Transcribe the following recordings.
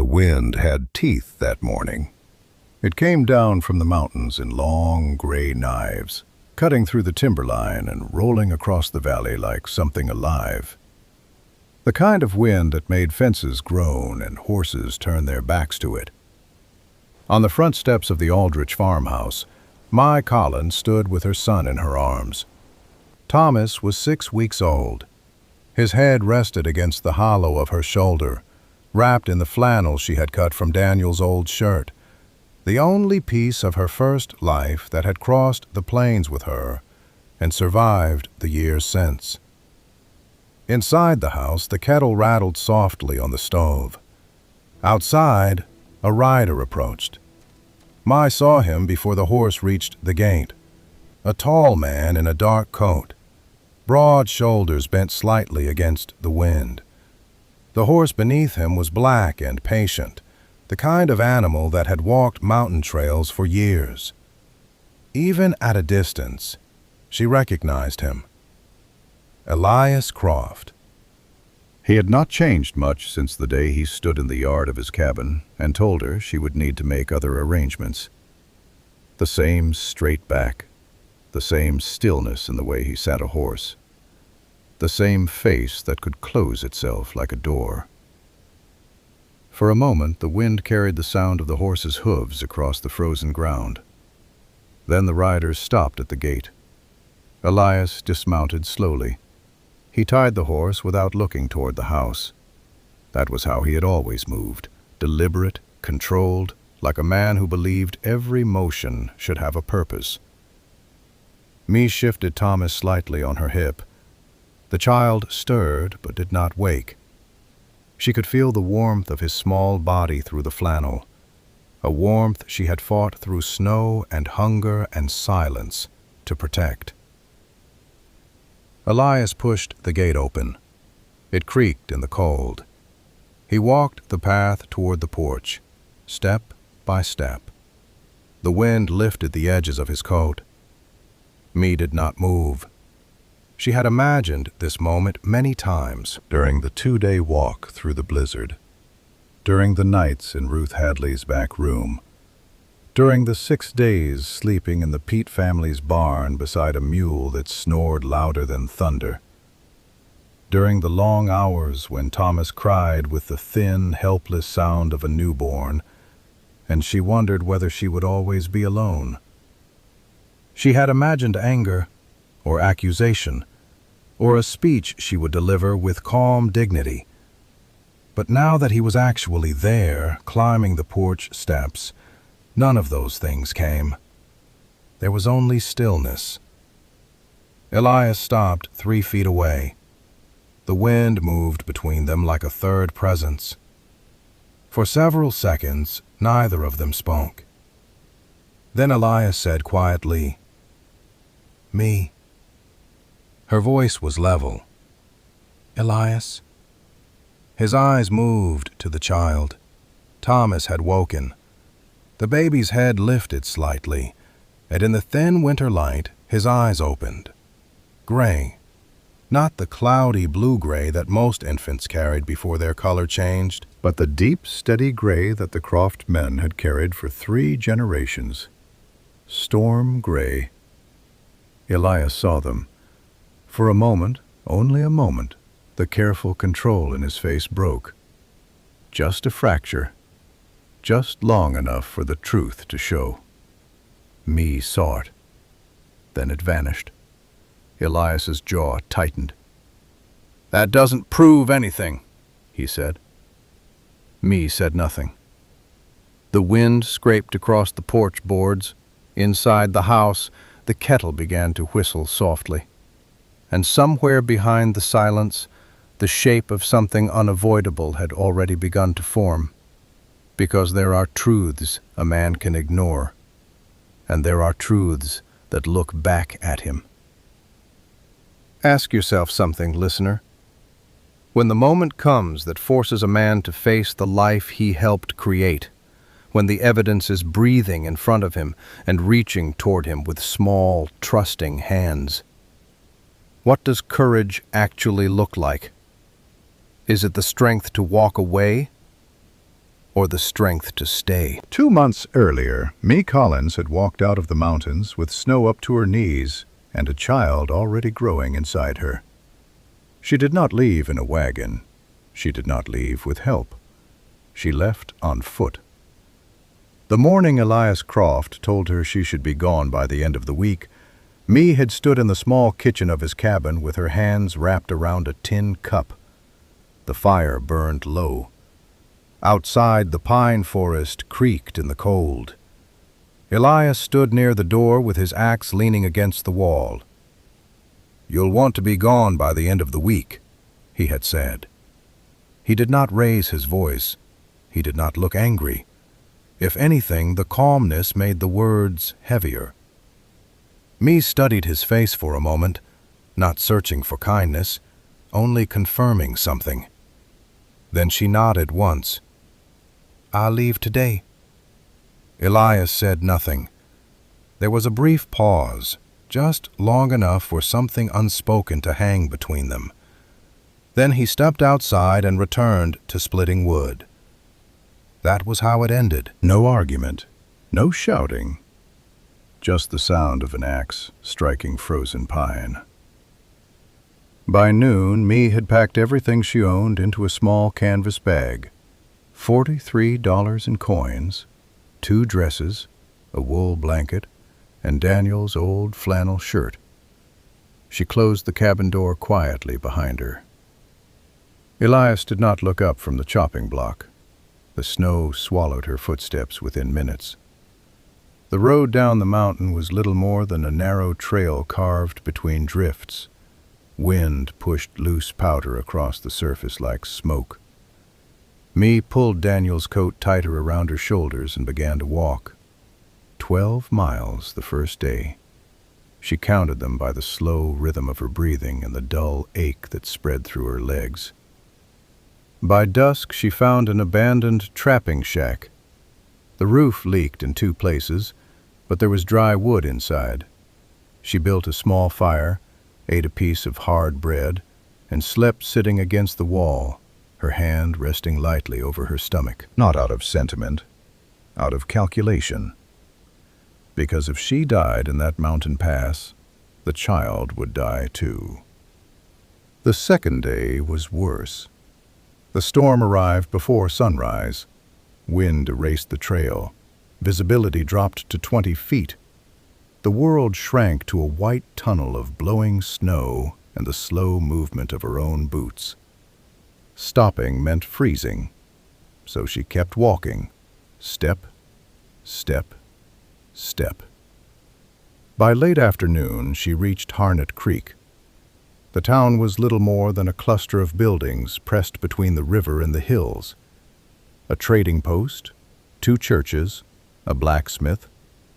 wind had teeth that morning. It came down from the mountains in long gray knives, cutting through the timberline and rolling across the valley like something alive. The kind of wind that made fences groan and horses turn their backs to it. On the front steps of the Aldrich farmhouse, Mai Collins stood with her son in her arms. Thomas was 6 weeks old. His head rested against the hollow of her shoulder, wrapped in the flannel she had cut from Daniel's old shirt, the only piece of her first life that had crossed the plains with her and survived the years since. Inside the house, the kettle rattled softly on the stove. Outside, a rider approached. Mai saw him before the horse reached the gate. A tall man in a dark coat, broad shoulders bent slightly against the wind. The horse beneath him was black and patient, the kind of animal that had walked mountain trails for years. Even at a distance, she recognized him. Elias Croft. He had not changed much since the day he stood in the yard of his cabin and told her she would need to make other arrangements. The same straight back, the same stillness in the way he sat a horse, the same face that could close itself like a door. For a moment, the wind carried the sound of the horse's hooves across the frozen ground. Then the riders stopped at the gate. Elias dismounted slowly. He tied the horse without looking toward the house. That was how he had always moved, deliberate, controlled, like a man who believed every motion should have a purpose. Mee shifted Thomas slightly on her hip. The child stirred but did not wake. She could feel the warmth of his small body through the flannel, a warmth she had fought through snow and hunger and silence to protect. Elias pushed the gate open. It creaked in the cold. He walked the path toward the porch, step by step. The wind lifted the edges of his coat. Mee did not move. She had imagined this moment many times during the 2-day walk through the blizzard, during the nights in Ruth Hadley's back room, during the 6 days sleeping in the Pete family's barn beside a mule that snored louder than thunder, during the long hours when Thomas cried with the thin, helpless sound of a newborn, and she wondered whether she would always be alone. She had imagined anger, or accusation, or a speech she would deliver with calm dignity. But now that he was actually there, climbing the porch steps, none of those things came. There was only stillness. Elias stopped 3 feet away. The wind moved between them like a third presence. For several seconds, neither of them spoke. Then Elias said quietly, "Me." Her voice was level. "Elias?" His eyes moved to the child. Thomas had woken. The baby's head lifted slightly, and in the thin winter light, his eyes opened. Gray. Not the cloudy blue-gray that most infants carried before their color changed, but the deep, steady gray that the Croft men had carried for 3 generations. Storm gray. Elias saw them. For a moment, only a moment, the careful control in his face broke. Just a fracture. Just long enough for the truth to show. Mee saw it. Then it vanished. Elias's jaw tightened. "That doesn't prove anything," he said. Mee said nothing. The wind scraped across the porch boards. Inside the house, the kettle began to whistle softly. And somewhere behind the silence, the shape of something unavoidable had already begun to form. Because there are truths a man can ignore, and there are truths that look back at him. Ask yourself something, listener. When the moment comes that forces a man to face the life he helped create, when the evidence is breathing in front of him and reaching toward him with small, trusting hands, what does courage actually look like? Is it the strength to walk away? or the strength to stay. 2 months earlier, Mee Collins had walked out of the mountains with snow up to her knees and a child already growing inside her. She did not leave in a wagon. She did not leave with help. She left on foot. The morning Elias Croft told her she should be gone by the end of the week, Mee had stood in the small kitchen of his cabin with her hands wrapped around a tin cup. The fire burned low. Outside, the pine forest creaked in the cold. Elias stood near the door with his axe leaning against the wall. "You'll want to be gone by the end of the week," he had said. He did not raise his voice. He did not look angry. If anything, the calmness made the words heavier. Mee studied his face for a moment, not searching for kindness, only confirming something. Then she nodded once. "I'll leave today." Elias said nothing. There was a brief pause, just long enough for something unspoken to hang between them. Then he stepped outside and returned to splitting wood. That was how it ended. No argument, no shouting, just the sound of an axe striking frozen pine. By noon, Mee had packed everything she owned into a small canvas bag. $43 in coins, 2 dresses, a wool blanket, and Daniel's old flannel shirt. She closed the cabin door quietly behind her. Elias did not look up from the chopping block. The snow swallowed her footsteps within minutes. The road down the mountain was little more than a narrow trail carved between drifts. Wind pushed loose powder across the surface like smoke. Mee pulled Daniel's coat tighter around her shoulders and began to walk. 12 miles the first day. She counted them by the slow rhythm of her breathing and the dull ache that spread through her legs. By dusk, she found an abandoned trapping shack. The roof leaked in 2 places, but there was dry wood inside. She built a small fire, ate a piece of hard bread, and slept sitting against the wall, her hand resting lightly over her stomach. Not out of sentiment, out of calculation. Because if she died in that mountain pass, the child would die too. The second day was worse. The storm arrived before sunrise. Wind erased the trail. Visibility dropped to 20 feet. The world shrank to a white tunnel of blowing snow and the slow movement of her own boots. Stopping meant freezing, so she kept walking, step, step, step. By late afternoon, she reached Harnett Creek. The town was little more than a cluster of buildings pressed between the river and the hills. A trading post, 2 churches, a blacksmith,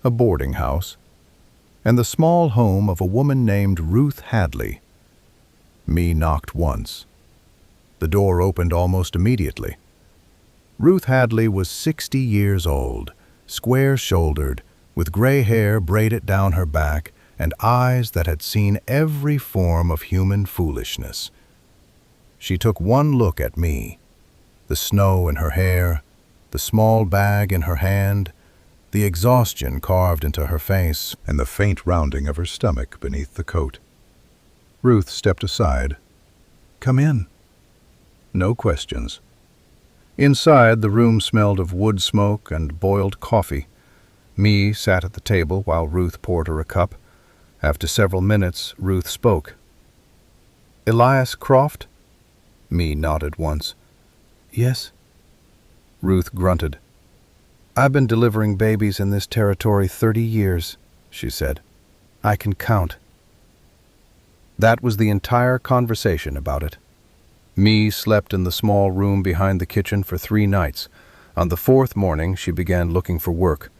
a boarding house, and the small home of a woman named Ruth Hadley. Mee knocked once. The door opened almost immediately. Ruth Hadley was 60 years old, square-shouldered, with gray hair braided down her back and eyes that had seen every form of human foolishness. She took one look at me, the snow in her hair, the small bag in her hand, the exhaustion carved into her face, and the faint rounding of her stomach beneath the coat. Ruth stepped aside. "Come in." No questions. Inside, the room smelled of wood smoke and boiled coffee. Mee sat at the table while Ruth poured her a cup. After several minutes, Ruth spoke. "Elias Croft?" Mee nodded once. "Yes." Ruth grunted. "I've been delivering babies in this territory 30 years, she said. "I can count." That was the entire conversation about it. Mee slept in the small room behind the kitchen for 3 nights. On the 4th morning, she began looking for work.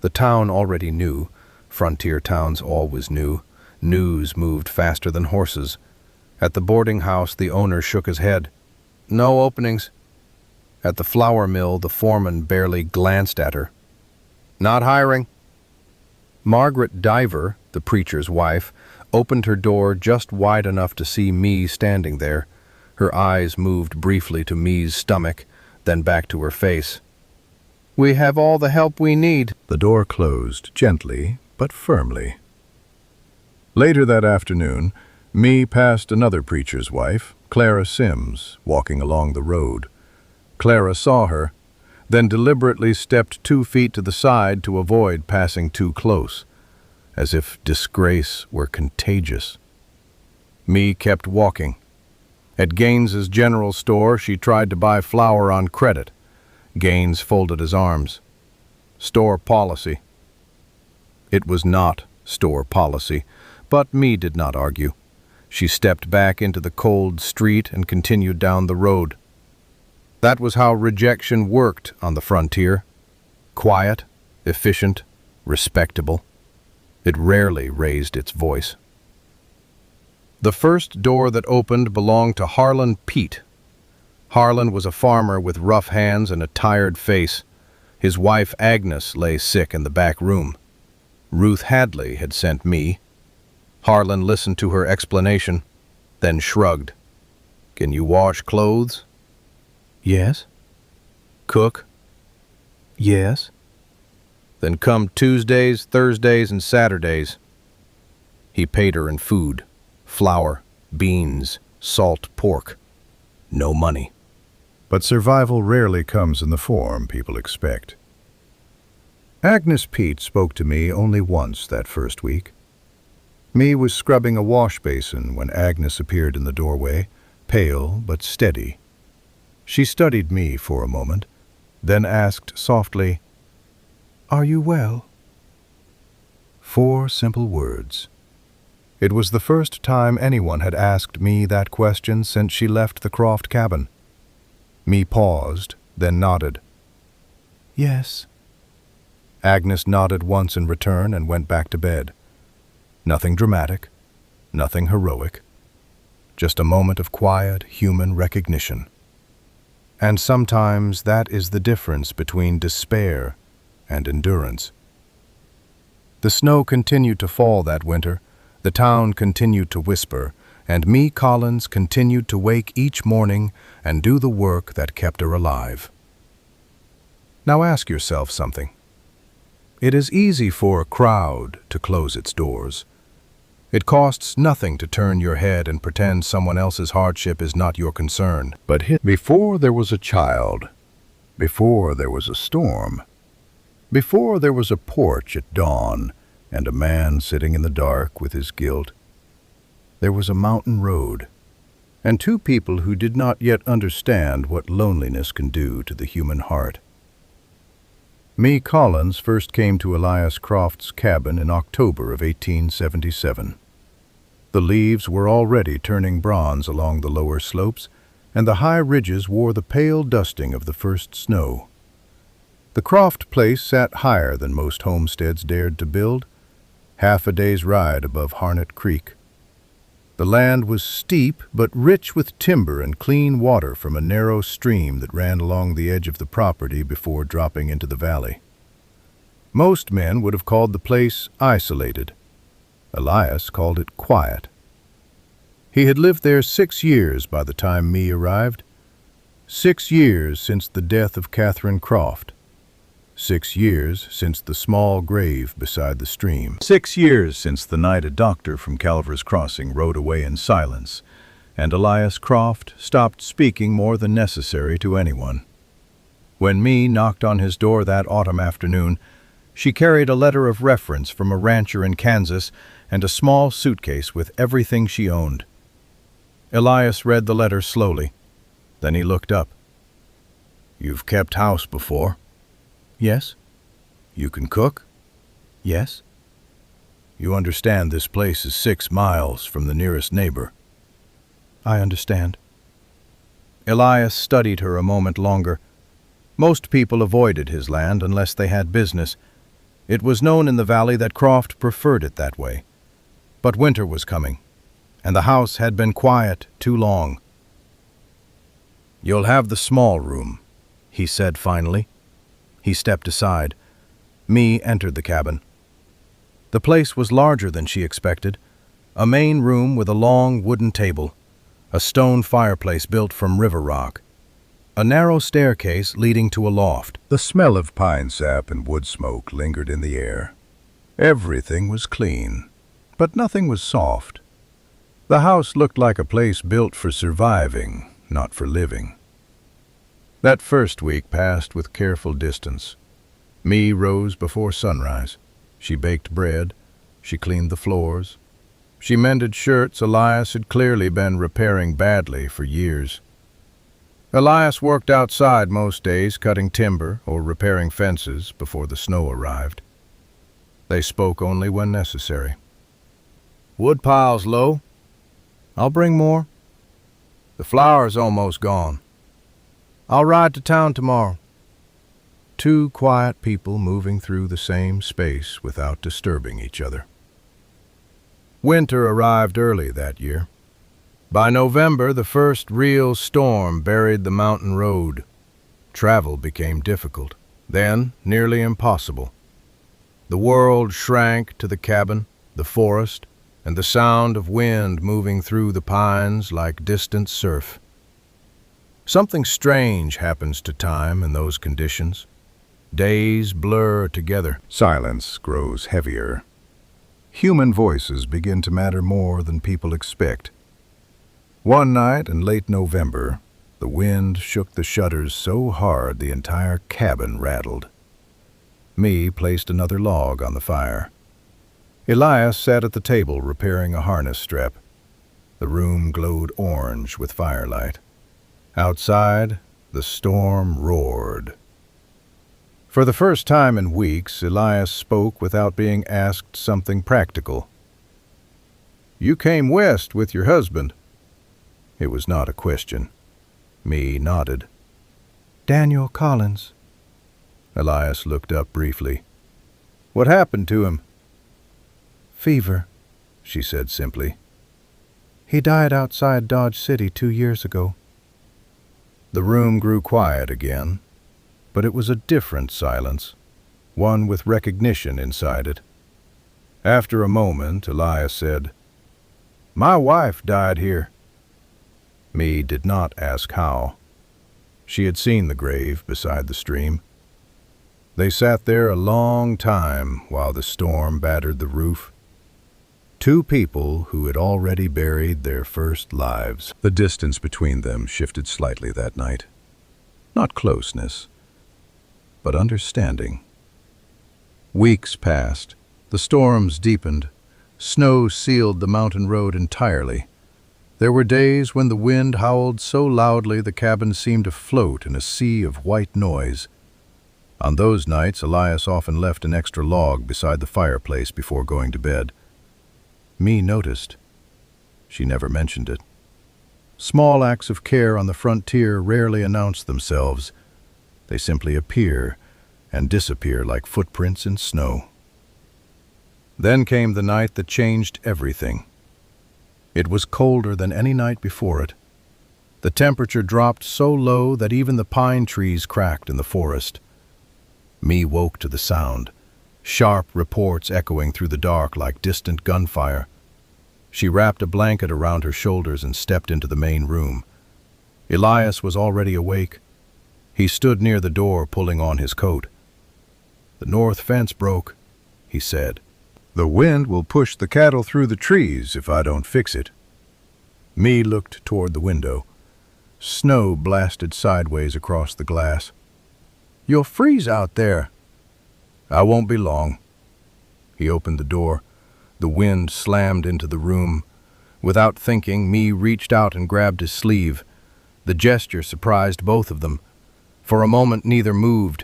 The town already knew. Frontier towns always knew. News moved faster than horses. At the boarding house, the owner shook his head. "No openings." At the flour mill, the foreman barely glanced at her. "Not hiring." Margaret Diver, the preacher's wife, opened her door just wide enough to see Mee standing there. Her eyes moved briefly to Mee's stomach, then back to her face. We have all the help we need. The door closed, gently but firmly. Later that afternoon, me passed another preacher's wife, Clara Sims, walking along the road. Clara saw her, then deliberately stepped 2 feet to the side to avoid passing too close, as if disgrace were contagious. Me kept walking. At Gaines's general store, she tried to buy flour on credit. Gaines folded his arms. Store policy. It was not store policy, but me did not argue. She stepped back into the cold street and continued down the road. That was how rejection worked on the frontier. Quiet, efficient, respectable. It rarely raised its voice. The first door that opened belonged to Harlan Pete. Harlan was a farmer with rough hands and a tired face. His wife Agnes lay sick in the back room. Ruth Hadley had sent me. Harlan listened to her explanation, then shrugged. "Can you wash clothes?" "Yes." "Cook?" "Yes." "Then come Tuesdays, Thursdays, and Saturdays." He paid her in food, flour, beans, salt pork. No money. But survival rarely comes in the form people expect. Agnes Pete spoke to me only once that first week. Me was scrubbing a wash basin when Agnes appeared in the doorway, pale but steady. She studied me for a moment, then asked softly, "Are you well?" 4 simple words. It was the first time anyone had asked me that question since she left the Croft cabin. Me paused, then nodded. "Yes." Agnes nodded once in return and went back to bed. Nothing dramatic, nothing heroic. Just a moment of quiet, human recognition. And sometimes that is the difference between despair and endurance. The snow continued to fall that winter, the town continued to whisper, and me, Collins, continued to wake each morning and do the work that kept her alive. Now ask yourself something. It is easy for a crowd to close its doors. It costs nothing to turn your head and pretend someone else's hardship is not your concern. But before there was a child, before there was a storm, before there was a porch at dawn and a man sitting in the dark with his guilt, there was a mountain road, and 2 people who did not yet understand what loneliness can do to the human heart. Me, Collins, first came to Elias Croft's cabin in October of 1877. The leaves were already turning bronze along the lower slopes, and the high ridges wore the pale dusting of the first snow. The Croft place sat higher than most homesteads dared to build, half a day's ride above Harnett Creek. The land was steep but rich with timber and clean water from a narrow stream that ran along the edge of the property before dropping into the valley. Most men would have called the place isolated. Elias called it quiet. He had lived there 6 years by the time me arrived. 6 years since the death of Catherine Croft. 6 years since the small grave beside the stream. 6 years since the night a doctor from Calver's Crossing rode away in silence, and Elias Croft stopped speaking more than necessary to anyone. When me knocked on his door that autumn afternoon, she carried a letter of reference from a rancher in Kansas and a small suitcase with everything she owned. Elias read the letter slowly. Then he looked up. "You've kept house before?" "Yes." "You can cook?" "Yes." "You understand this place is 6 miles from the nearest neighbor?" "I understand." Elias studied her a moment longer. Most people avoided his land unless they had business. It was known in the valley that Croft preferred it that way. But winter was coming, and the house had been quiet too long. "You'll have the small room," he said finally. He stepped aside. Me entered the cabin. The place was larger than she expected. A main room with a long wooden table, a stone fireplace built from river rock, A narrow staircase leading to a loft. The smell of pine sap and wood smoke lingered in the air. Everything was clean, but nothing was soft. The house looked like a place built for surviving, not for living. That first week passed with careful distance. Me rose before sunrise. She baked bread. She cleaned the floors. She mended shirts Elias had clearly been repairing badly for years. Elias worked outside most days, cutting timber or repairing fences before the snow arrived. They spoke only when necessary. "Wood pile's low. I'll bring more. The flour's almost gone. I'll ride to town tomorrow." Two quiet people moving through the same space without disturbing each other. Winter arrived early that year. By November, the first real storm buried the mountain road. Travel became difficult, then nearly impossible. The world shrank to the cabin, the forest, and the sound of wind moving through the pines like distant surf. Something strange happens to time in those conditions. Days blur together. Silence grows heavier. Human voices begin to matter more than people expect. One night in late November, the wind shook the shutters so hard the entire cabin rattled. Me placed another log on the fire. Elias sat at the table repairing a harness strap. The room glowed orange with firelight. Outside, the storm roared. For the first time in weeks, Elias spoke without being asked something practical. "You came west with your husband." It was not a question. Me nodded. "Daniel Collins." Elias looked up briefly. "What happened to him?" "Fever," she said simply. "He died outside Dodge City 2 years ago." The room grew quiet again, but it was a different silence, one with recognition inside it. After a moment, Elias said, "My wife died here." Me did not ask how. She had seen the grave beside the stream. They sat there a long time while the storm battered the roof. Two people who had already buried their first lives. The distance between them shifted slightly that night. Not closeness, but understanding. Weeks passed. The storms deepened. Snow sealed the mountain road entirely. There were days when the wind howled so loudly the cabin seemed to float in a sea of white noise. On those nights, Elias often left an extra log beside the fireplace before going to bed. Me noticed. She never mentioned it. Small acts of care on the frontier rarely announce themselves. They simply appear and disappear like footprints in snow. Then came the night that changed everything. It was colder than any night before it. The temperature dropped so low that even the pine trees cracked in the forest. Me woke to the sound, sharp reports echoing through the dark like distant gunfire. She wrapped a blanket around her shoulders and stepped into the main room. Elias was already awake. He stood near the door pulling on his coat. "The north fence broke," he said. "The wind will push the cattle through the trees if I don't fix it." Me looked toward the window. Snow blasted sideways across the glass. "You'll freeze out there." "I won't be long." He opened the door. The wind slammed into the room. Without thinking, Me reached out and grabbed his sleeve. The gesture surprised both of them. For a moment, neither moved.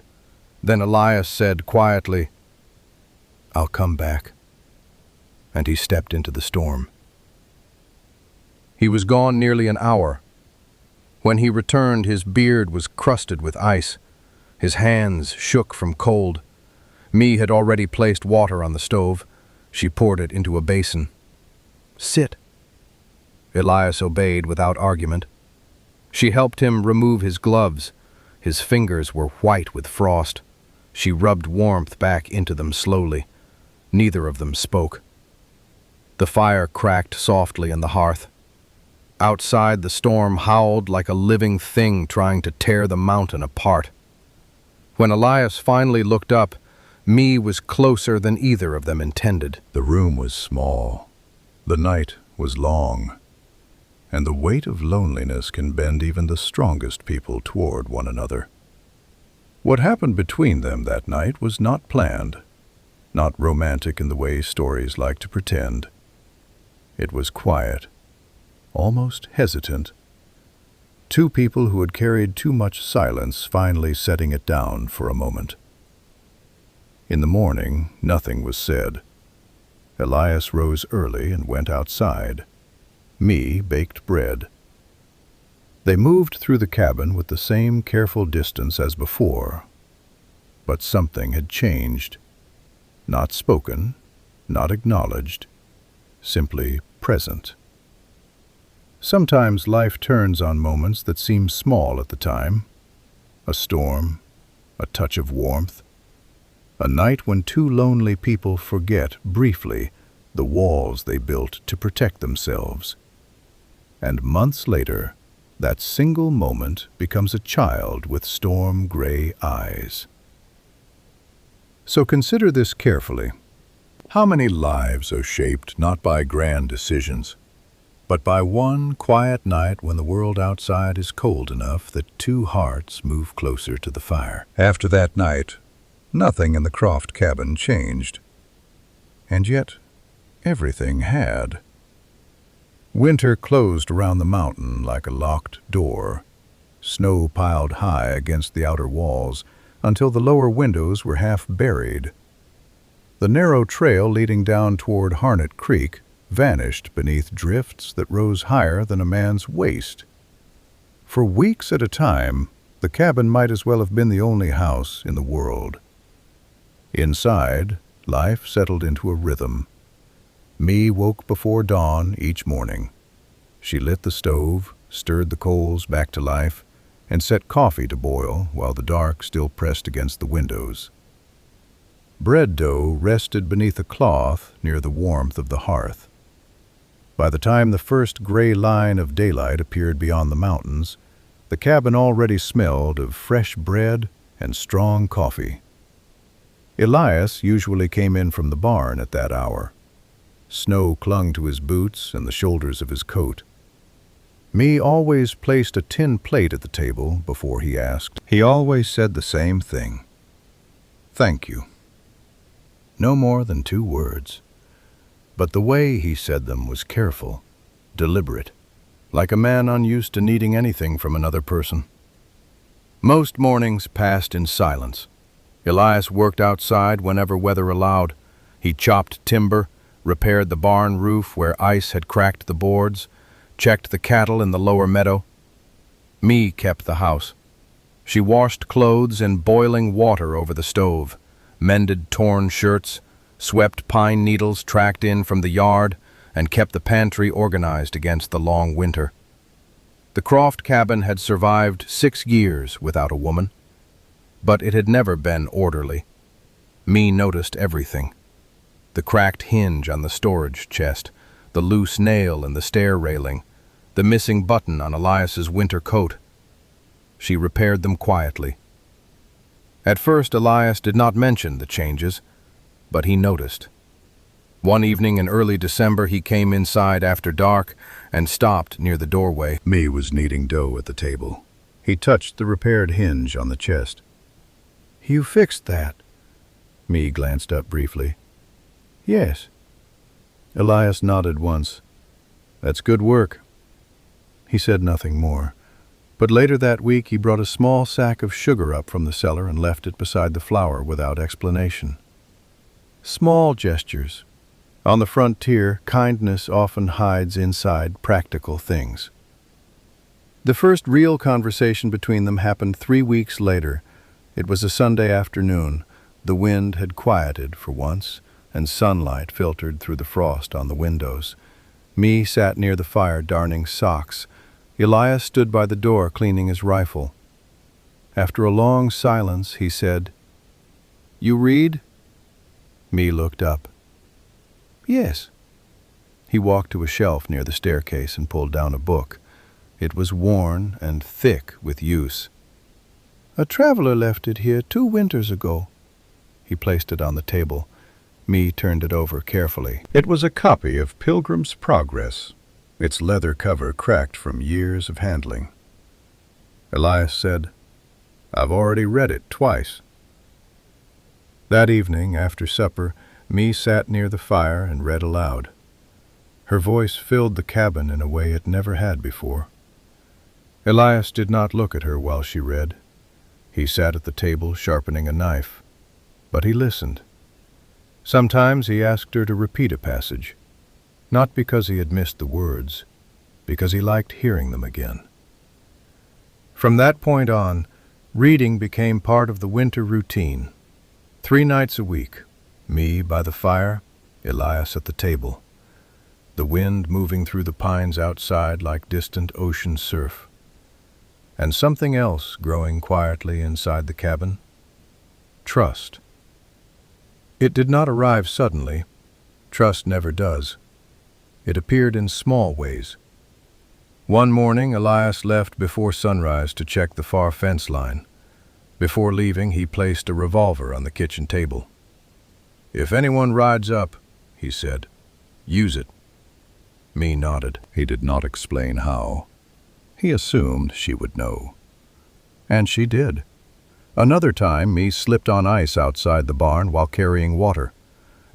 Then Elias said quietly, "I'll come back." And he stepped into the storm. He was gone nearly an hour. When he returned, his beard was crusted with ice. His hands shook from cold. Me had already placed water on the stove. She poured it into a basin. "Sit." Elias obeyed without argument. She helped him remove his gloves. His fingers were white with frost. She rubbed warmth back into them slowly. Neither of them spoke. The fire cracked softly in the hearth. Outside, the storm howled like a living thing trying to tear the mountain apart. When Elias finally looked up, me was closer than either of them intended. The room was small. The night was long. And the weight of loneliness can bend even the strongest people toward one another. What happened between them that night was not planned, not romantic in the way stories like to pretend. It was quiet, almost hesitant. Two people who had carried too much silence finally setting it down for a moment. In the morning, nothing was said. Elias rose early and went outside. Me baked bread. They moved through the cabin with the same careful distance as before. But something had changed. Not spoken, not acknowledged, simply present. Sometimes life turns on moments that seem small at the time. A storm, a touch of warmth, a night when two lonely people forget briefly the walls they built to protect themselves. And months later, that single moment becomes a child with storm-gray eyes. So consider this carefully. How many lives are shaped not by grand decisions, but by one quiet night when the world outside is cold enough that two hearts move closer to the fire? After that night, nothing in the Croft cabin changed. And yet, everything had. Winter closed around the mountain like a locked door. Snow piled high against the outer walls until the lower windows were half buried. The narrow trail leading down toward Harnett Creek vanished beneath drifts that rose higher than a man's waist. For weeks at a time, the cabin might as well have been the only house in the world. Inside, life settled into a rhythm. Me woke before dawn each morning. She lit the stove, stirred the coals back to life, and set coffee to boil while the dark still pressed against the windows. Bread dough rested beneath a cloth near the warmth of the hearth. By the time the first gray line of daylight appeared beyond the mountains, the cabin already smelled of fresh bread and strong coffee. Elias usually came in from the barn at that hour. Snow clung to his boots and the shoulders of his coat. Me always placed a tin plate at the table before he asked. He always said the same thing. "Thank you." No more than 2 words. But the way he said them was careful, deliberate, like a man unused to needing anything from another person. Most mornings passed in silence. Elias worked outside whenever weather allowed. He chopped timber, repaired the barn roof where ice had cracked the boards, checked the cattle in the lower meadow. Me kept the house. She washed clothes in boiling water over the stove, mended torn shirts, swept pine needles tracked in from the yard, and kept the pantry organized against the long winter. The Croft cabin had survived 6 years without a woman, but it had never been orderly. Me noticed everything. The cracked hinge on the storage chest, the loose nail in the stair railing, the missing button on Elias's winter coat. She repaired them quietly. At first, Elias did not mention the changes, but he noticed. One evening in early December, he came inside after dark and stopped near the doorway. Me was kneading dough at the table. He touched the repaired hinge on the chest. "You fixed that?" Me glanced up briefly. "Yes." Elias nodded once. "That's good work." He said nothing more, but later that week he brought a small sack of sugar up from the cellar and left it beside the flour without explanation. Small gestures. On the frontier, kindness often hides inside practical things. The first real conversation between them happened 3 weeks later. It was a Sunday afternoon. The wind had quieted for once, and sunlight filtered through the frost on the windows. Me sat near the fire darning socks. Elias stood by the door cleaning his rifle. After a long silence, he said, "You read?" Me looked up. "Yes." He walked to a shelf near the staircase and pulled down a book. It was worn and thick with use. "A traveler left it here 2 winters ago." He placed it on the table. Me turned it over carefully. It was a copy of Pilgrim's Progress, its leather cover cracked from years of handling. Elias said, "I've already read it twice." That evening, after supper, Me sat near the fire and read aloud. Her voice filled the cabin in a way it never had before. Elias did not look at her while she read. He sat at the table sharpening a knife, but he listened. Sometimes he asked her to repeat a passage, not because he had missed the words, because he liked hearing them again. From that point on, reading became part of the winter routine. 3 nights a week, me by the fire, Elias at the table, the wind moving through the pines outside like distant ocean surf, and something else growing quietly inside the cabin: trust. It did not arrive suddenly. Trust never does. It appeared in small ways. One morning, Elias left before sunrise to check the far fence line. Before leaving, he placed a revolver on the kitchen table. "If anyone rides up," he said, "use it." Me nodded. He did not explain how. He assumed she would know. And she did. Another time, Me slipped on ice outside the barn while carrying water.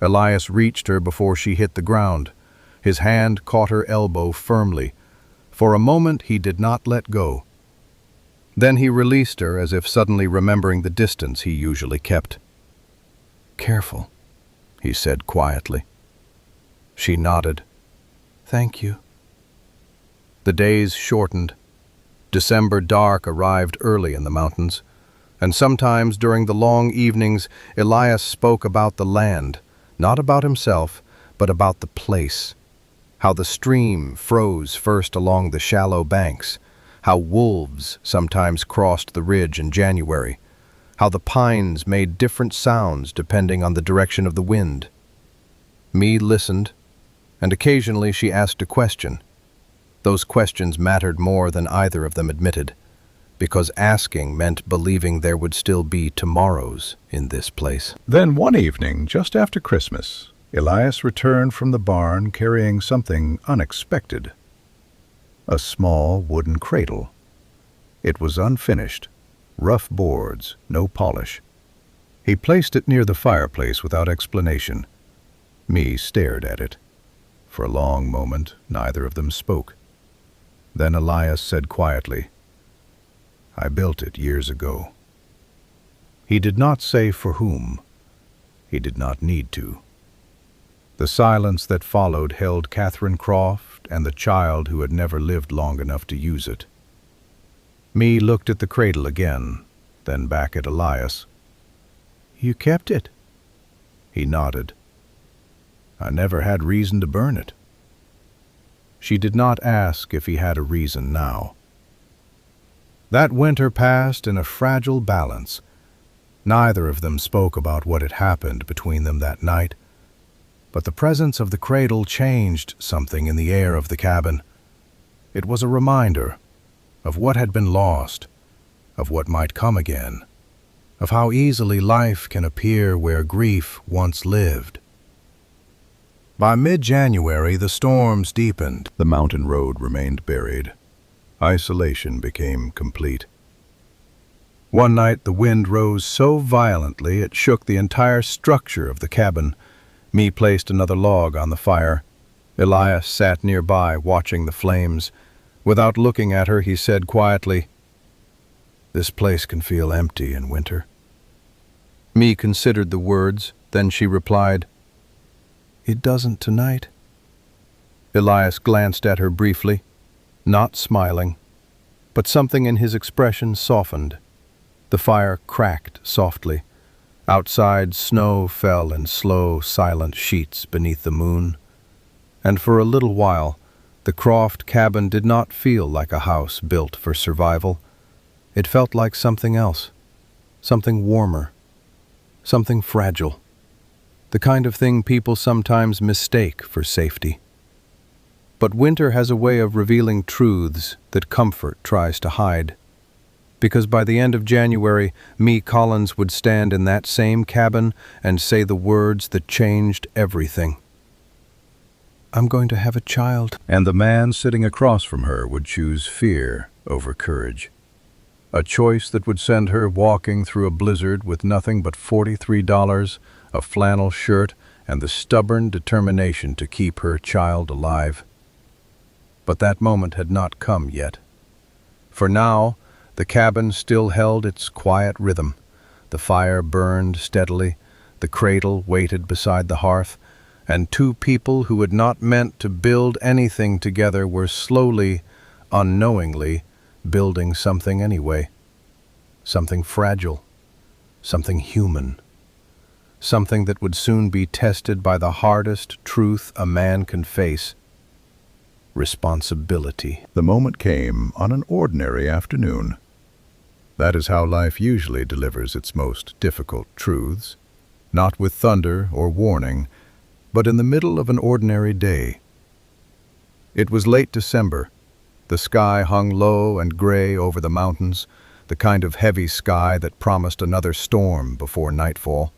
Elias reached her before she hit the ground. His hand caught her elbow firmly. For a moment, he did not let go. Then he released her as if suddenly remembering the distance he usually kept. "Careful," he said quietly. She nodded. "Thank you." The days shortened. December dark arrived early in the mountains, and sometimes during the long evenings Elias spoke about the land, not about himself, but about the place. How the stream froze first along the shallow banks, how wolves sometimes crossed the ridge in January, how the pines made different sounds depending on the direction of the wind. Me listened, and occasionally she asked a question. Those questions mattered more than either of them admitted, because asking meant believing there would still be tomorrows in this place. Then one evening, just after Christmas, Elias returned from the barn carrying something unexpected. A small wooden cradle. It was unfinished, rough boards, no polish. He placed it near the fireplace without explanation. Me stared at it. For a long moment, neither of them spoke. Then Elias said quietly, "I built it years ago." He did not say for whom. He did not need to. The silence that followed held Catherine Croft and the child who had never lived long enough to use it. Me looked at the cradle again, then back at Elias. "You kept it?" He nodded. "I never had reason to burn it." She did not ask if he had a reason now. That winter passed in a fragile balance. Neither of them spoke about what had happened between them that night, but the presence of the cradle changed something in the air of the cabin. It was a reminder of what had been lost, of what might come again, of how easily life can appear where grief once lived. By mid-January, the storms deepened. The mountain road remained buried. Isolation became complete. One night, the wind rose so violently it shook the entire structure of the cabin. Me placed another log on the fire. Elias sat nearby, watching the flames. Without looking at her, he said quietly, "This place can feel empty in winter." Me considered the words, then she replied, "It doesn't tonight." Elias glanced at her briefly, not smiling, but something in his expression softened. The fire cracked softly. Outside, snow fell in slow, silent sheets beneath the moon. And for a little while, the Croft cabin did not feel like a house built for survival. It felt like something else, something warmer, something fragile. The kind of thing people sometimes mistake for safety. But winter has a way of revealing truths that comfort tries to hide. Because by the end of January, me Collins would stand in that same cabin and say the words that changed everything. I'm going to have a child. And the man sitting across from her would choose fear over courage. A choice that would send her walking through a blizzard with nothing but $43, a flannel shirt, and the stubborn determination to keep her child alive. But that moment had not come yet. For now, the cabin still held its quiet rhythm. The fire burned steadily, the cradle waited beside the hearth, and two people who had not meant to build anything together were slowly, unknowingly, building something anyway. Something fragile, something human, something that would soon be tested by the hardest truth a man can face: responsibility. The moment came on an ordinary afternoon. That is how life usually delivers its most difficult truths, not with thunder or warning, but in the middle of an ordinary day. It was late December. The sky hung low and gray over the mountains, the kind of heavy sky that promised another storm before nightfall.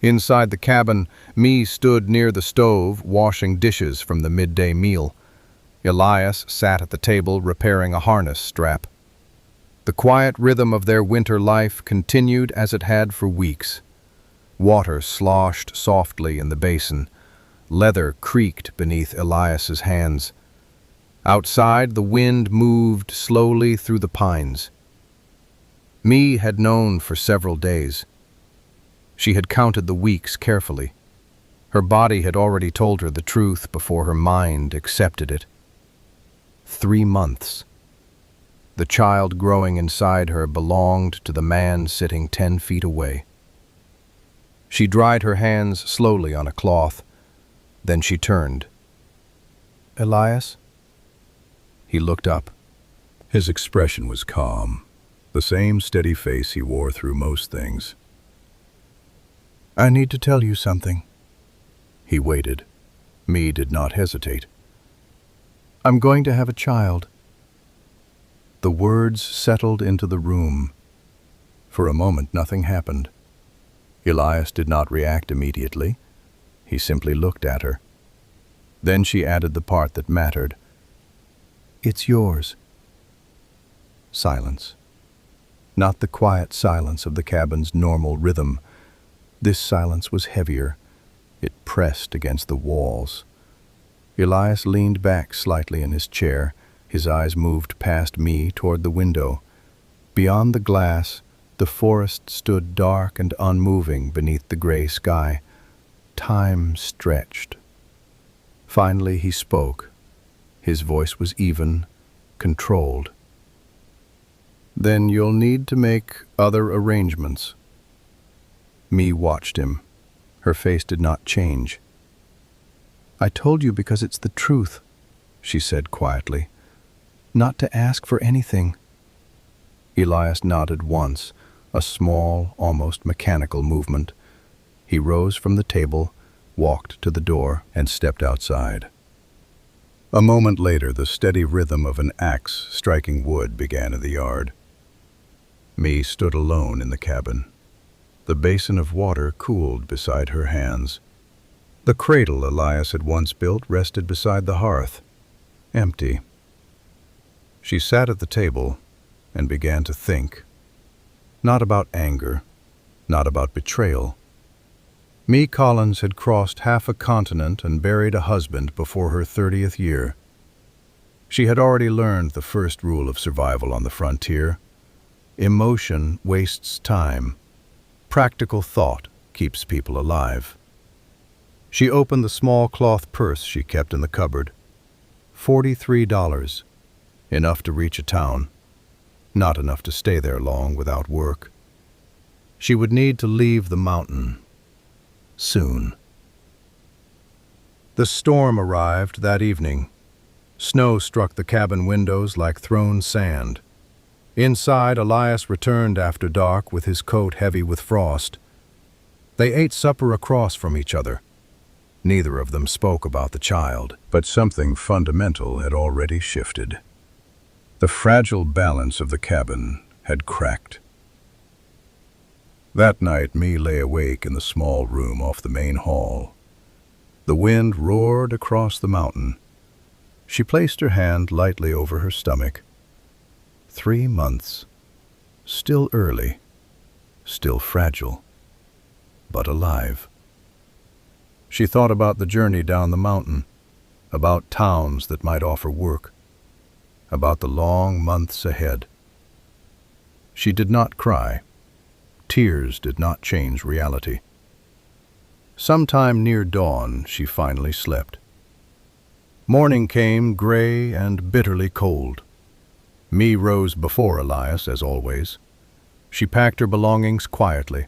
Inside the cabin, me stood near the stove, washing dishes from the midday meal. Elias sat at the table repairing a harness strap. The quiet rhythm of their winter life continued as it had for weeks. Water sloshed softly in the basin. Leather creaked beneath Elias's hands. Outside, the wind moved slowly through the pines. Me had known for several days. She had counted the weeks carefully. Her body had already told her the truth before her mind accepted it. 3 months. The child growing inside her belonged to the man sitting 10 feet away. She dried her hands slowly on a cloth. Then she turned. "Elias?" He looked up. His expression was calm, the same steady face he wore through most things. "I need to tell you something." He waited. Me did not hesitate. "I'm going to have a child." The words settled into the room. For a moment, nothing happened. Elias did not react immediately. He simply looked at her. Then she added the part that mattered. "It's yours." Silence. Not the quiet silence of the cabin's normal rhythm. This silence was heavier. It pressed against the walls. Elias leaned back slightly in his chair. His eyes moved past me toward the window. Beyond the glass, the forest stood dark and unmoving beneath the gray sky. Time stretched. Finally he spoke. His voice was even, controlled. "Then you'll need to make other arrangements." Me watched him. Her face did not change. "I told you because it's the truth," she said quietly. "Not to ask for anything." Elias nodded once, a small, almost mechanical movement. He rose from the table, walked to the door, and stepped outside. A moment later, the steady rhythm of an axe striking wood began in the yard. Me stood alone in the cabin. The basin of water cooled beside her hands. The cradle Elias had once built rested beside the hearth, empty. She sat at the table and began to think. Not about anger, not about betrayal. Me Collins had crossed half a continent and buried a husband before her 30th year. She had already learned the first rule of survival on the frontier. Emotion wastes time. Practical thought keeps people alive. She opened the small cloth purse she kept in the cupboard. $43. Enough to reach a town. Not enough to stay there long without work. She would need to leave the mountain. Soon. The storm arrived that evening. Snow struck the cabin windows like thrown sand. Inside, Elias returned after dark with his coat heavy with frost. They ate supper across from each other. Neither of them spoke about the child. But something fundamental had already shifted. The fragile balance of the cabin had cracked. That night, Mee lay awake in the small room off the main hall. The wind roared across the mountain. She placed her hand lightly over her stomach. 3 months. Still early. Still fragile. But alive. She thought about the journey down the mountain, about towns that might offer work, about the long months ahead. She did not cry. Tears did not change reality. Sometime near dawn, she finally slept. Morning came gray and bitterly cold. Mee rose before Elias, as always. She packed her belongings quietly.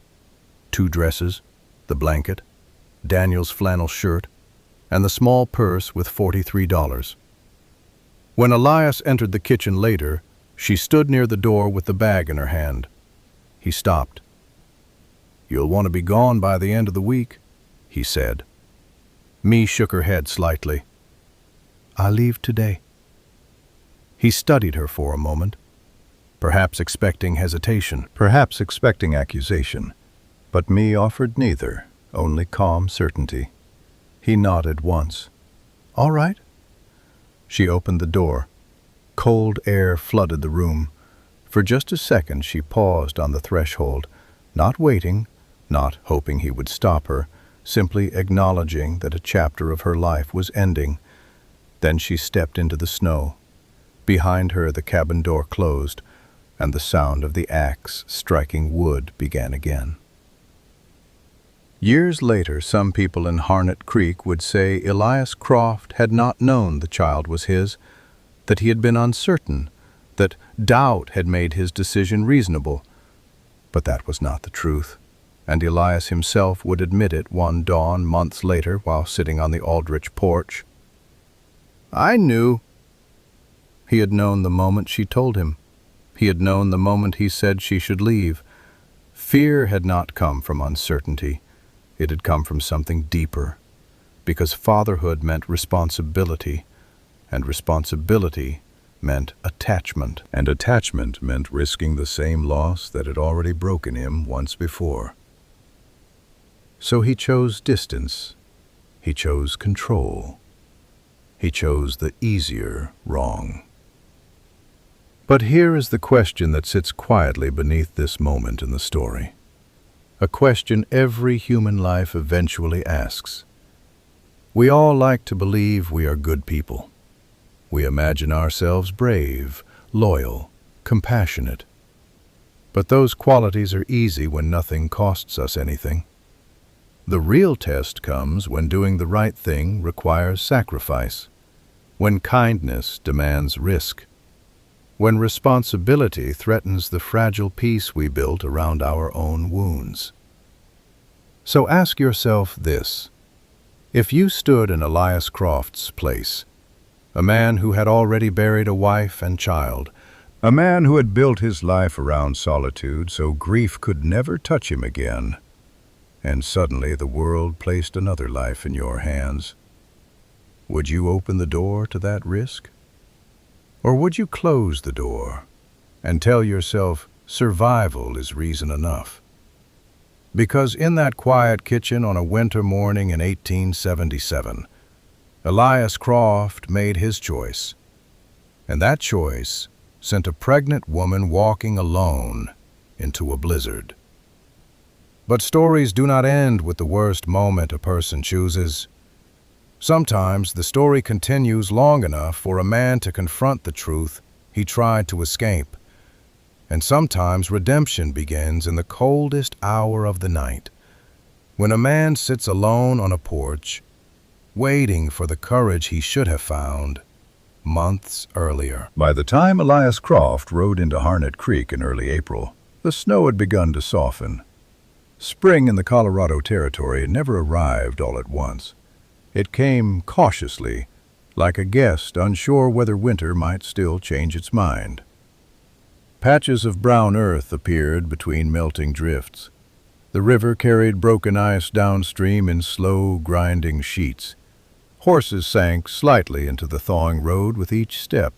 2 dresses, the blanket, Daniel's flannel shirt, and the small purse with $43. When Elias entered the kitchen later, she stood near the door with the bag in her hand. He stopped. "You'll want to be gone by the end of the week," he said. Mee shook her head slightly. "I'll leave today." He studied her for a moment, perhaps expecting hesitation, perhaps expecting accusation. But Mee offered neither, only calm certainty. He nodded once. "All right." She opened the door. Cold air flooded the room. For just a second she paused on the threshold, not waiting, not hoping he would stop her, simply acknowledging that a chapter of her life was ending. Then she stepped into the snow. Behind her the cabin door closed, and the sound of the axe striking wood began again. Years later, some people in Harnett Creek would say Elias Croft had not known the child was his, that he had been uncertain, that doubt had made his decision reasonable. But that was not the truth, and Elias himself would admit it one dawn months later while sitting on the Aldrich porch. "I knew." He had known the moment she told him. He had known the moment he said she should leave. Fear had not come from uncertainty. It had come from something deeper, because fatherhood meant responsibility, and responsibility meant attachment, and attachment meant risking the same loss that had already broken him once before. So he chose distance. He chose control. He chose the easier wrong. But here is the question that sits quietly beneath this moment in the story. A question every human life eventually asks. We all like to believe we are good people. We imagine ourselves brave, loyal, compassionate. But those qualities are easy when nothing costs us anything. The real test comes when doing the right thing requires sacrifice, when kindness demands risk, when responsibility threatens the fragile peace we built around our own wounds. So ask yourself this: if you stood in Elias Croft's place, a man who had already buried a wife and child, a man who had built his life around solitude so grief could never touch him again, and suddenly the world placed another life in your hands, would you open the door to that risk? Or would you close the door and tell yourself survival is reason enough? Because in that quiet kitchen on a winter morning in 1877, Elias Croft made his choice. And that choice sent a pregnant woman walking alone into a blizzard. But stories do not end with the worst moment a person chooses. Sometimes the story continues long enough for a man to confront the truth he tried to escape. And sometimes redemption begins in the coldest hour of the night, when a man sits alone on a porch, waiting for the courage he should have found months earlier. By the time Elias Croft rode into Harnett Creek in early April, the snow had begun to soften. Spring in the Colorado Territory never arrived all at once. It came cautiously, like a guest unsure whether winter might still change its mind. Patches of brown earth appeared between melting drifts. The river carried broken ice downstream in slow, grinding sheets. Horses sank slightly into the thawing road with each step.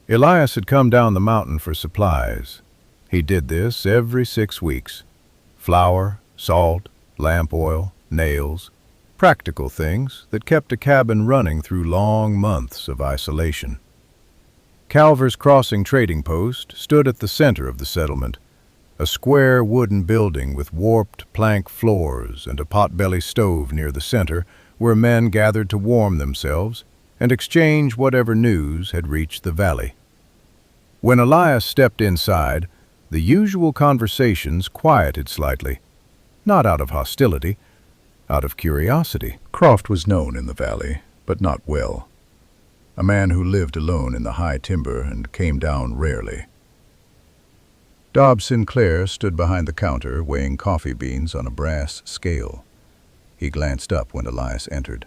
Elias had come down the mountain for supplies. He did this every 6 weeks. Flour, salt, lamp oil, nails, practical things that kept a cabin running through long months of isolation. Calver's Crossing trading post stood at the center of the settlement, a square wooden building with warped plank floors and a potbelly stove near the center where men gathered to warm themselves and exchange whatever news had reached the valley. When Elias stepped inside, the usual conversations quieted slightly, not out of hostility, out of curiosity. Croft was known in the valley, but not well. A man who lived alone in the high timber and came down rarely. Dobb Sinclair stood behind the counter weighing coffee beans on a brass scale. He glanced up when Elias entered.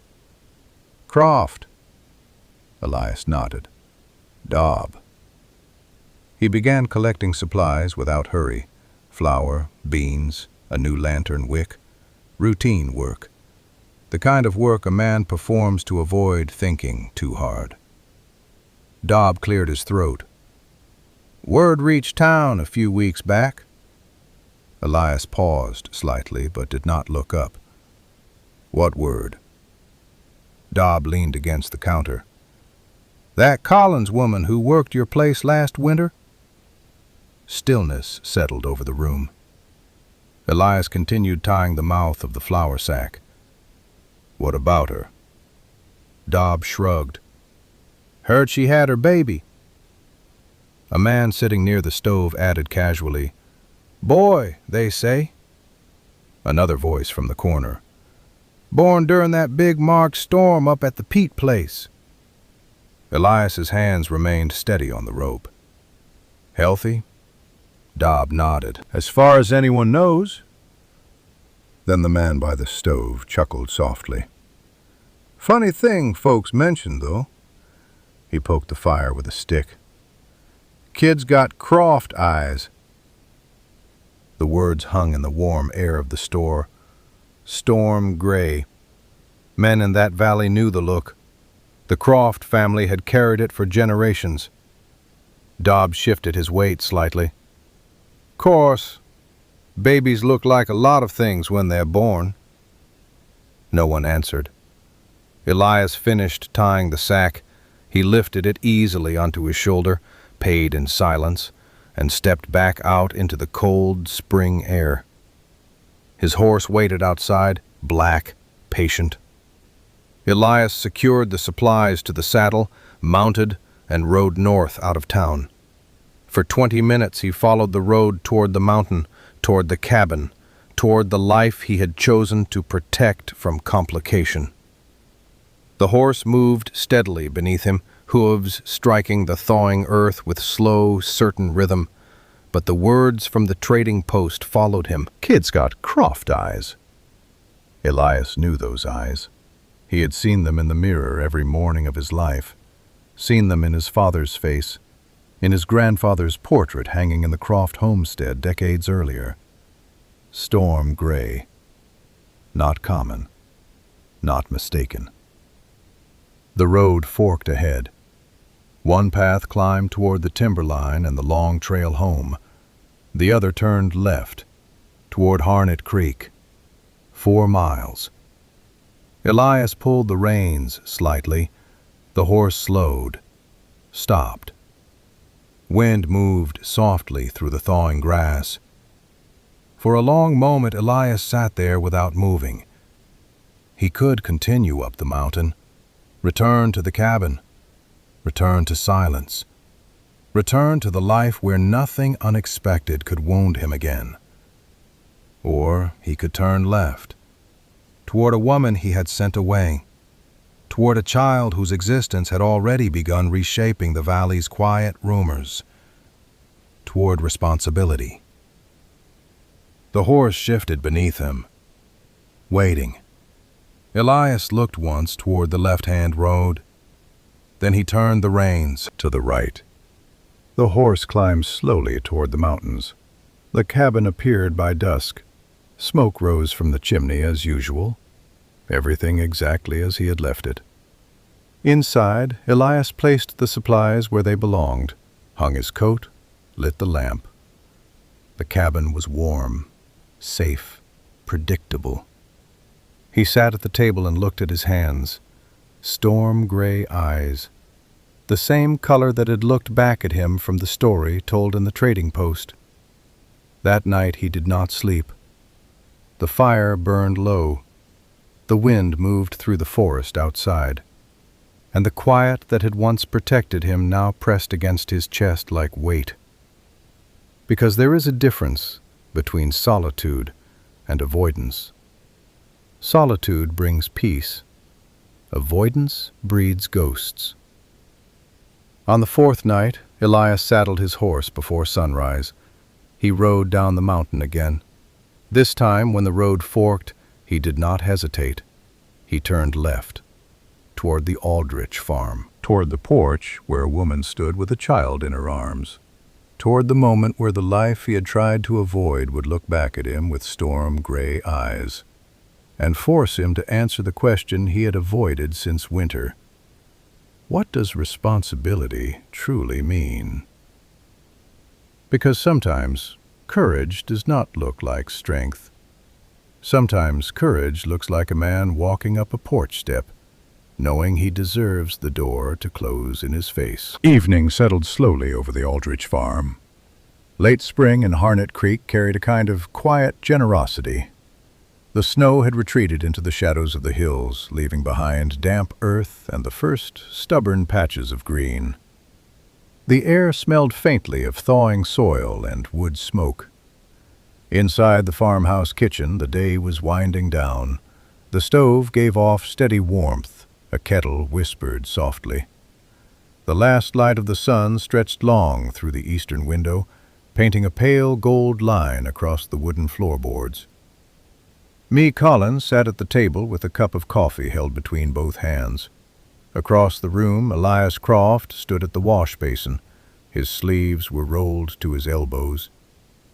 "Croft." Elias nodded. "Dobb." He began collecting supplies without hurry. Flour, beans, a new lantern wick. Routine work. The kind of work a man performs to avoid thinking too hard. Dobb cleared his throat. "Word reached town a few weeks back." Elias paused slightly, but did not look up. "What word?" Dobb leaned against the counter. "That Collins woman who worked your place last winter?" Stillness settled over the room. Elias continued tying the mouth of the flour sack. "What about her?" Dobb shrugged. "Heard she had her baby." A man sitting near the stove added casually, "Boy, they say." Another voice from the corner. "Born during that big March storm up at the Pete place." Elias's hands remained steady on the rope. "Healthy?" Dobb nodded. "As far as anyone knows." Then the man by the stove chuckled softly. "Funny thing folks mention, though." He poked the fire with a stick. "Kid's got Croft eyes." The words hung in the warm air of the store. Storm gray. Men in that valley knew the look. The Croft family had carried it for generations. Dobb shifted his weight slightly. "Course, babies look like a lot of things when they're born." No one answered. Elias finished tying the sack. He lifted it easily onto his shoulder, paid in silence, and stepped back out into the cold spring air. His horse waited outside, black, patient. Elias secured the supplies to the saddle, mounted, and rode north out of town. For 20 minutes he followed the road toward the mountain, toward the cabin, toward the life he had chosen to protect from complication. The horse moved steadily beneath him, hooves striking the thawing earth with slow, certain rhythm, but the words from the trading post followed him. "Kid's got Croft eyes." Elias knew those eyes. He had seen them in the mirror every morning of his life, seen them in his father's face, in his grandfather's portrait hanging in the Croft homestead decades earlier. Storm gray. Not common. Not mistaken. The road forked ahead. One path climbed toward the timberline and the long trail home. The other turned left, toward Harnett Creek. 4 miles. Elias pulled the reins slightly. The horse slowed, stopped. Wind moved softly through the thawing grass. For a long moment Elias sat there without moving. He could continue up the mountain, return to the cabin, return to silence, return to the life where nothing unexpected could wound him again. Or he could turn left, toward a woman he had sent away, toward a child whose existence had already begun reshaping the valley's quiet rumors, toward responsibility. The horse shifted beneath him, waiting. Elias looked once toward the left-hand road. Then he turned the reins to the right. The horse climbed slowly toward the mountains. The cabin appeared by dusk, Smoke rose from the chimney as usual, everything exactly as he had left it. Inside, Elias placed the supplies where they belonged, hung his coat, lit the lamp. The cabin was warm, safe, predictable. He sat at the table and looked at his hands, storm-gray eyes, the same color that had looked back at him from the story told in the trading post. That night he did not sleep. The fire burned low. The wind moved through the forest outside, and the quiet that had once protected him now pressed against his chest like weight. Because there is a difference between solitude and avoidance. Solitude brings peace. Avoidance breeds ghosts. On the fourth night, Elias saddled his horse before sunrise. He rode down the mountain again. This time, when the road forked, he did not hesitate. He turned left, toward the Aldrich farm, toward the porch where a woman stood with a child in her arms, toward the moment where the life he had tried to avoid would look back at him with storm-gray eyes and force him to answer the question he had avoided since winter. What does responsibility truly mean? Because sometimes courage does not look like strength. Sometimes courage looks like a man walking up a porch step, knowing he deserves the door to close in his face. Evening settled slowly over the Aldrich farm. Late spring in Harnett Creek carried a kind of quiet generosity. The snow had retreated into the shadows of the hills, leaving behind damp earth and the first stubborn patches of green. The air smelled faintly of thawing soil and wood smoke. Inside the farmhouse kitchen, the day was winding down. The stove gave off steady warmth. A kettle whispered softly. The last light of the sun stretched long through the eastern window, painting a pale gold line across the wooden floorboards. Mee Collins sat at the table with a cup of coffee held between both hands. Across the room, Elias Croft stood at the wash basin. His sleeves were rolled to his elbows.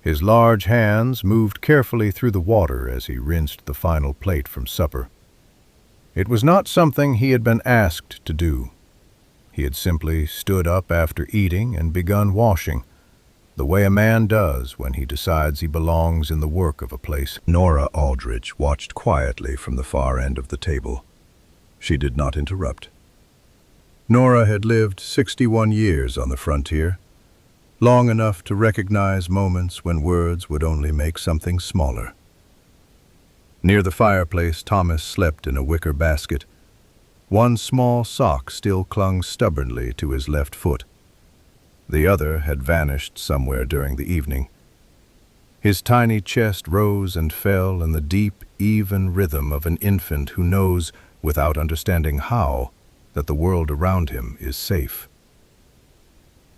His large hands moved carefully through the water as he rinsed the final plate from supper. It was not something he had been asked to do. He had simply stood up after eating and begun washing, the way a man does when he decides he belongs in the work of a place. Nora Aldrich watched quietly from the far end of the table. She did not interrupt. Nora had lived 61 years on the frontier, long enough to recognize moments when words would only make something smaller. Near the fireplace, Thomas slept in a wicker basket. One small sock still clung stubbornly to his left foot. The other had vanished somewhere during the evening. His tiny chest rose and fell in the deep, even rhythm of an infant who knows, without understanding how, that the world around him is safe.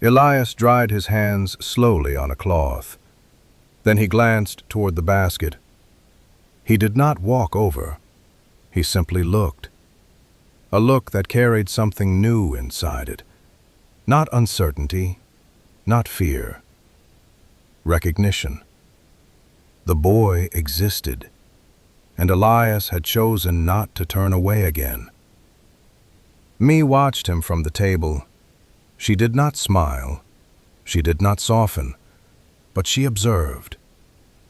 Elias dried his hands slowly on a cloth. Then he glanced toward the basket. He did not walk over. He simply looked. A look that carried something new inside it. Not uncertainty, not fear. Recognition. The boy existed, and Elias had chosen not to turn away again. Mee watched him from the table. She did not smile. She did not soften, but she observed.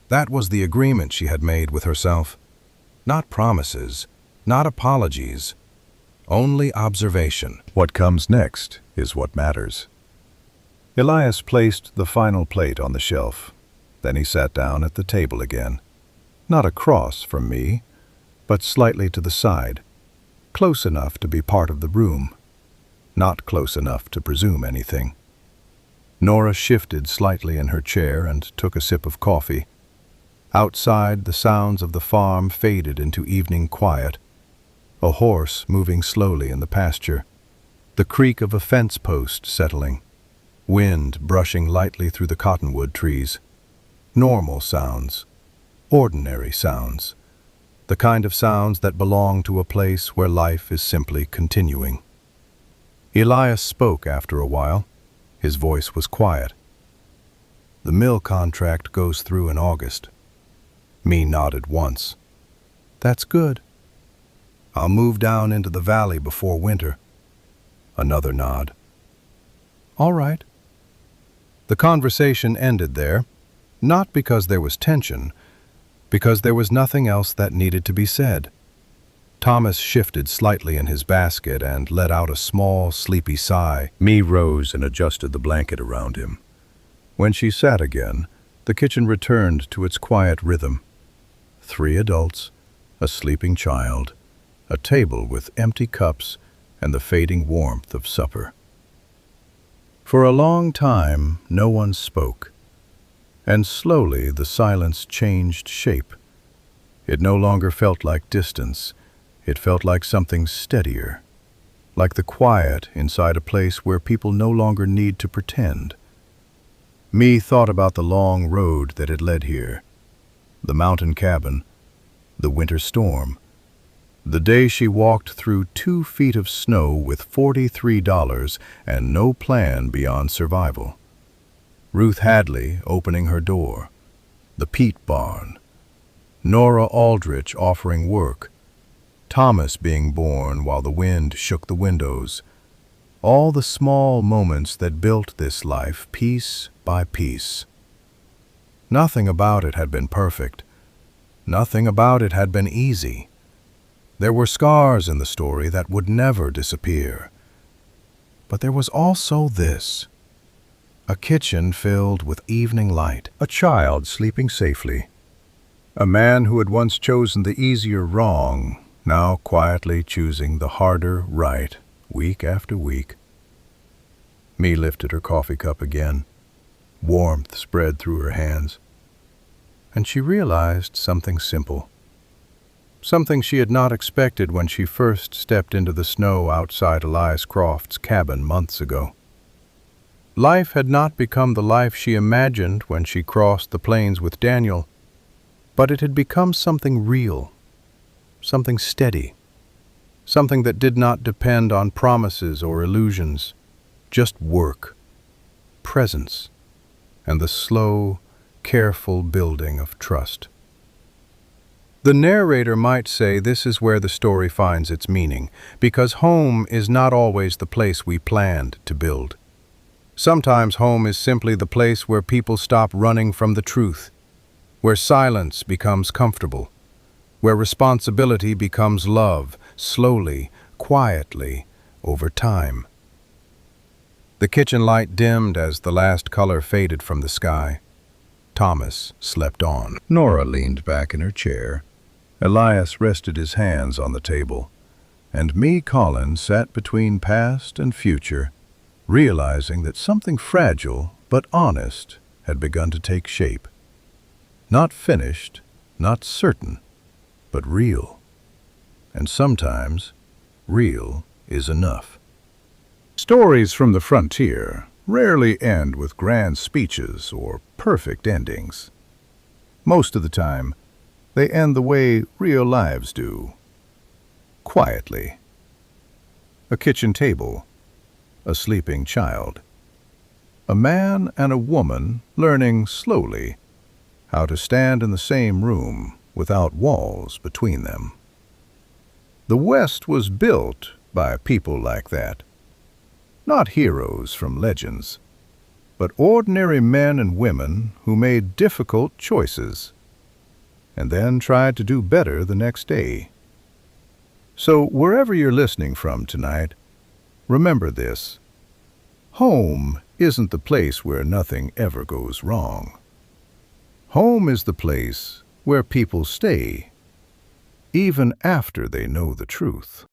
That was the agreement she had made with herself. Not promises, not apologies, only observation. What comes next is what matters. Elias placed the final plate on the shelf. Then he sat down at the table again. Not across from me, but slightly to the side, close enough to be part of the room, not close enough to presume anything. Nora shifted slightly in her chair and took a sip of coffee. Outside, the sounds of the farm faded into evening quiet. A horse moving slowly in the pasture, the creak of a fence post settling, wind brushing lightly through the cottonwood trees. Normal sounds, ordinary sounds, the kind of sounds that belong to a place where life is simply continuing. Elias spoke after a while. His voice was quiet. The mill contract goes through in August. Me nodded once. That's good. I'll move down into the valley before winter. Another nod. All right. The conversation ended there, not because there was tension, because there was nothing else that needed to be said. Thomas shifted slightly in his basket and let out a small, sleepy sigh. Me rose and adjusted the blanket around him. When she sat again, the kitchen returned to its quiet rhythm. 3 adults, a sleeping child, a table with empty cups, and the fading warmth of supper. For a long time, no one spoke, and slowly the silence changed shape. It no longer felt like distance. It felt like something steadier, like the quiet inside a place where people no longer need to pretend. Me thought about the long road that had led here, the mountain cabin, the winter storm, the day she walked through 2 feet of snow with $43 and no plan beyond survival. Ruth Hadley opening her door, the peat barn, Nora Aldrich offering work, Thomas being born while the wind shook the windows, all the small moments that built this life piece by piece. Nothing about it had been perfect. Nothing about it had been easy. There were scars in the story that would never disappear. But there was also this. A kitchen filled with evening light, a child sleeping safely, a man who had once chosen the easier wrong, now quietly choosing the harder right, week after week. Me lifted her coffee cup again. Warmth spread through her hands. And she realized something simple. Something she had not expected when she first stepped into the snow outside Elias Croft's cabin months ago. Life had not become the life she imagined when she crossed the plains with Daniel, but it had become something real, something steady, something that did not depend on promises or illusions, just work, presence, and the slow, careful building of trust. The narrator might say this is where the story finds its meaning, because home is not always the place we planned to build. Sometimes home is simply the place where people stop running from the truth, where silence becomes comfortable, where responsibility becomes love, slowly, quietly, over time. The kitchen light dimmed as the last color faded from the sky. Thomas slept on. Nora leaned back in her chair. Elias rested his hands on the table, and me, Colin, sat between past and future, realizing that something fragile but honest had begun to take shape. Not finished, not certain, but real. And sometimes, real is enough. Stories from the frontier rarely end with grand speeches or perfect endings. Most of the time, they end the way real lives do. Quietly. A kitchen table, a sleeping child, a man and a woman learning slowly how to stand in the same room without walls between them. The West was built by people like that. Not heroes from legends, but ordinary men and women who made difficult choices and then tried to do better the next day. So wherever you're listening from tonight, remember this. Home isn't the place where nothing ever goes wrong. Home is the place where people stay, even after they know the truth.